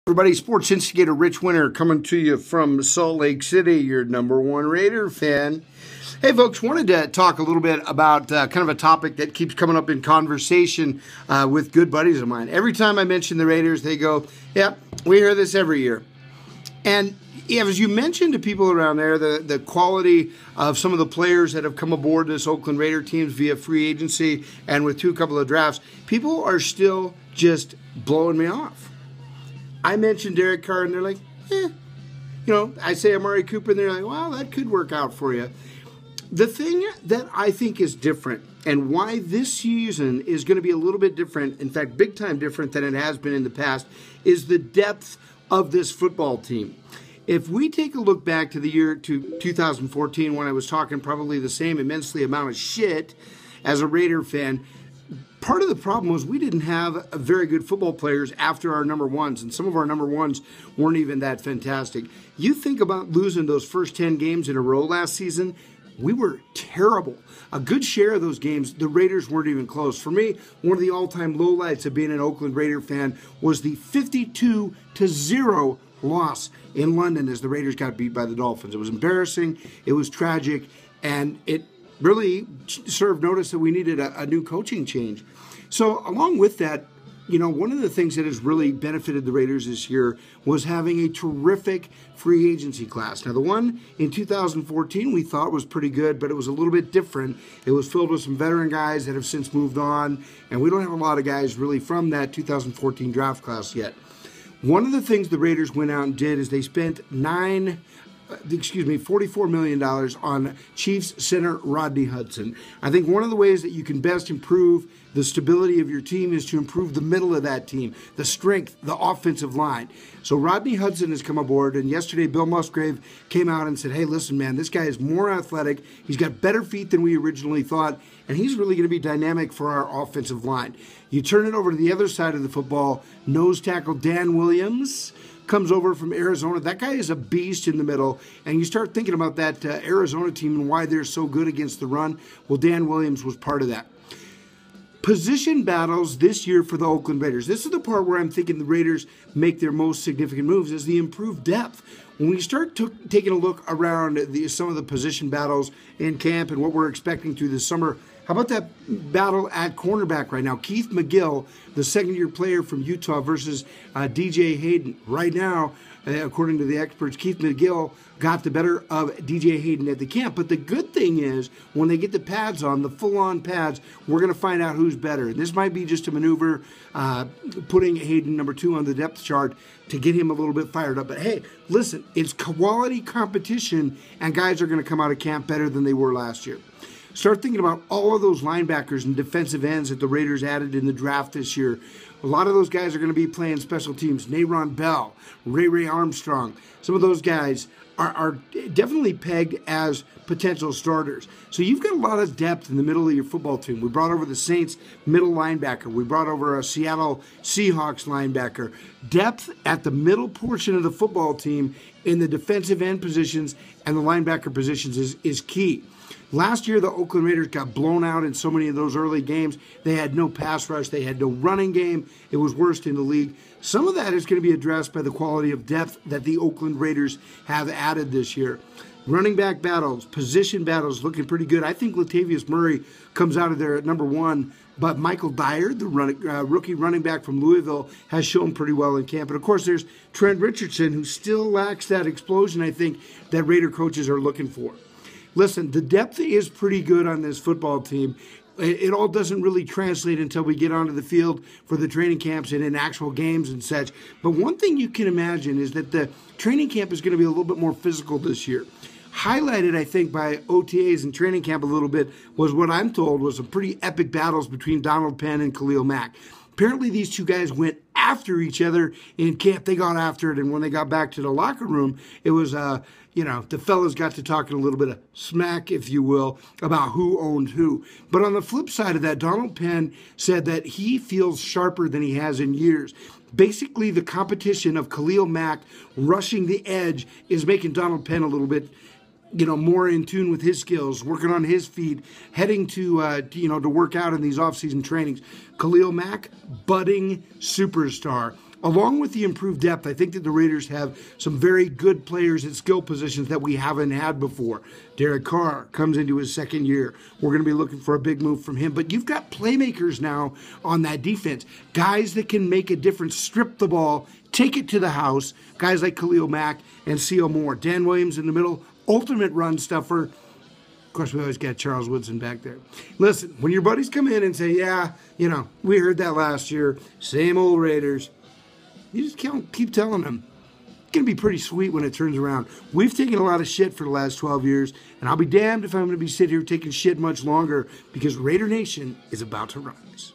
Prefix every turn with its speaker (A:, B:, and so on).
A: Everybody, Sports Instigator Rich Winter coming to you from Salt Lake City, your #1 Raider fan. Hey, folks, wanted to talk a little bit about kind of a topic that keeps coming up in conversation with good buddies of mine. Every time I mention the Raiders, they go, yeah, we hear this every year. And yeah, as you mentioned to people around there, the quality of some of the players that have come aboard this Oakland Raider teams via free agency and with a couple of drafts, people are still just blowing me off. I mentioned Derek Carr, and they're like, I say Amari Cooper, and they're like, well, that could work out for you. The thing that I think is different, and why this season is going to be a little bit different, in fact, big time different than it has been in the past, is the depth of this football team. If we take a look back to the year 2014, when I was talking probably the same immensely amount of shit as a Raider fan, part of the problem was we didn't have very good football players after our number ones, and some of our number ones weren't even that fantastic. You think about losing those first 10 games in a row last season, we were terrible. A good share of those games, the Raiders weren't even close. For me, one of the all-time lowlights of being an Oakland Raider fan was the 52-0 loss in London as the Raiders got beat by the Dolphins. It was embarrassing, it was tragic, and it really served notice that we needed a new coaching change. So along with that, one of the things that has really benefited the Raiders this year was having a terrific free agency class. Now, the one in 2014 we thought was pretty good, but it was a little bit different. It was filled with some veteran guys that have since moved on, and we don't have a lot of guys really from that 2014 draft class yet. One of the things the Raiders went out and did is they spent $44 million on Chiefs center Rodney Hudson. I think one of the ways that you can best improve the stability of your team is to improve the middle of that team, the strength, the offensive line. So Rodney Hudson has come aboard, and yesterday Bill Musgrave came out and said, hey, listen, man, this guy is more athletic. He's got better feet than we originally thought, and he's really going to be dynamic for our offensive line. You turn it over to the other side of the football, nose tackle Dan Williams comes over from Arizona. That guy is a beast in the middle, and you start thinking about that Arizona team and why they're so good against the run. Well, Dan Williams was part of that. Position battles this year for the Oakland Raiders. This is the part where I'm thinking the Raiders make their most significant moves, is the improved depth. When we start taking a look around some of the position battles in camp and what we're expecting through the summer, how about that battle at cornerback right now? Keith McGill, the second-year player from Utah, versus DJ Hayden. Right now, according to the experts, Keith McGill got the better of DJ Hayden at the camp. But the good thing is, when they get the pads on, the full-on pads, we're going to find out who's better. This might be just a maneuver, putting Hayden number 2 on the depth chart to get him a little bit fired up. But hey, listen, it's quality competition, and guys are going to come out of camp better than they were last year. Start thinking about all of those linebackers and defensive ends that the Raiders added in the draft this year. A lot of those guys are going to be playing special teams. Nayron Bell, Ray Armstrong. Some of those guys are definitely pegged as potential starters. So you've got a lot of depth in the middle of your football team. We brought over the Saints middle linebacker. We brought over a Seattle Seahawks linebacker. Depth at the middle portion of the football team in the defensive end positions and the linebacker positions is key. Last year, the Oakland Raiders got blown out in so many of those early games. They had no pass rush. They had no running game. It was worst in the league. Some of that is going to be addressed by the quality of depth that the Oakland Raiders have added this year. Running back battles, position battles looking pretty good. I think Latavius Murray comes out of there at number 1, but Michael Dyer, the rookie running back from Louisville, has shown pretty well in camp. And, of course, there's Trent Richardson, who still lacks that explosion, I think, that Raider coaches are looking for. Listen, the depth is pretty good on this football team. It all doesn't really translate until we get onto the field for the training camps and in actual games and such. But one thing you can imagine is that the training camp is going to be a little bit more physical this year. Highlighted, I think, by OTAs and training camp a little bit was what I'm told was some pretty epic battles between Donald Penn and Khalil Mack. Apparently, these two guys went after each other in camp. They got after it, and when they got back to the locker room, it was, the fellas got to talking a little bit of smack, if you will, about who owned who. But on the flip side of that, Donald Penn said that he feels sharper than he has in years. Basically, the competition of Khalil Mack rushing the edge is making Donald Penn a little bit more in tune with his skills, working on his feet, heading to work out in these off-season trainings. Khalil Mack, budding superstar. along with the improved depth, I think that the Raiders have some very good players at skill positions that we haven't had before. Derek Carr comes into his second year. We're going to be looking for a big move from him. But you've got playmakers now on that defense, guys that can make a difference, strip the ball, take it to the house, guys like Khalil Mack and C.O. Moore. Dan Williams in the middle, ultimate run stuffer. Of course, we always got Charles Woodson back there. Listen, when your buddies come in and say, yeah, we heard that last year, same old Raiders, you just keep telling them. It's going to be pretty sweet when it turns around. We've taken a lot of shit for the last 12 years, and I'll be damned if I'm going to be sitting here taking shit much longer, because Raider Nation is about to rise.